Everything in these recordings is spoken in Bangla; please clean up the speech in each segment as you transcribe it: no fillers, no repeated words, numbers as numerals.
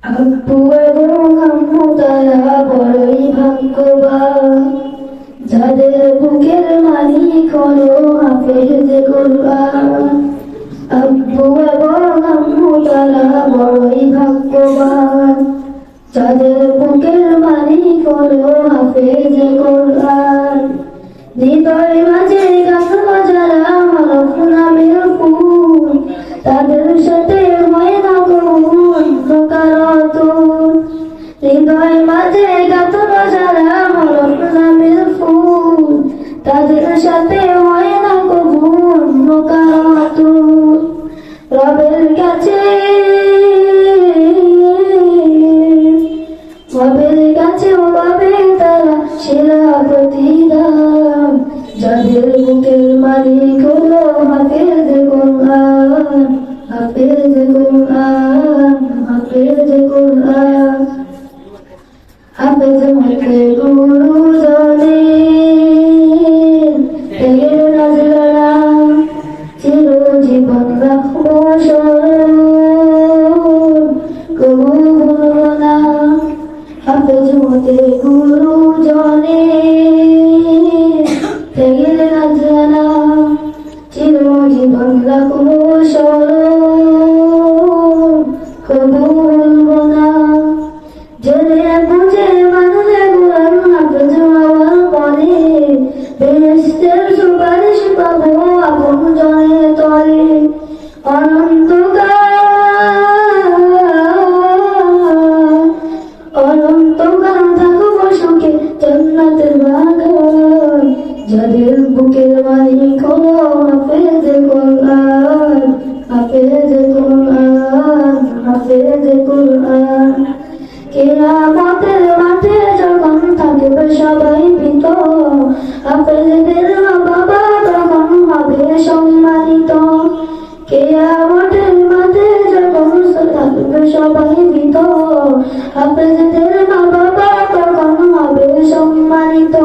আব্বু এবং আম্মু তারা বড়ই ভাগ্যবান, যাদের বুকের মালিক হলো হাফেজ কোরআন। আব্বু এবং আম্মু তারা বড়ই ভাগ্যবান, যাদের বুকের মালিক হলো হাফেজ কোরআন। হৃদয় মাঝে গান যারা হরফ নামের ফুল, তাদের সাথে হয় না কবুল প্রকারাতুল। হৃদয় মাঝে গান যারা হরফ নামের ফুল, তাদের সাথে হয় না কবুল প্রকারাতুল। রবের কাছে পাবে তারা সেরা প্রতিদান, যাদের বুকের মালিক হলো হাফেজ কোরআন। হাফেজ কোরআন, হাফেজ কোরআন। হাফেজ হতে গুরুজনে ত্যাগের নজরানা চিরজীবন রাখবো স্মরণ, কবু ভুলব না। হাফেজ হতে গুরুজনে ত্যাগের নজরানা চিরজীবন রাখবো স্মরণ, কবু ভুলব না। জেনে বুঝে মানলে কোরআন হাফেজ হওয়ার পরে, বেহেশতের সুপারিশ পাবো আপন জনের তরে। অনন্তকাল থাকবো সুখে জান্নাতের বাগান, যাদের বুকের মালিক হলো হাফেজ কোরআন। হাফেজ কোরআন, হাফেজ কোরআন। কিয়ামতের মাঠে যখন থাকবে সবাই ভীত, হাফেজদের মা বাবা তখন হবে সম্মানিত। কিয়ামতের মাঠে যখন থাকবে সবাই ভীত, হাফেজদের মা বাবা তখন হবে সম্মানিত।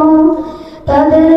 তাদের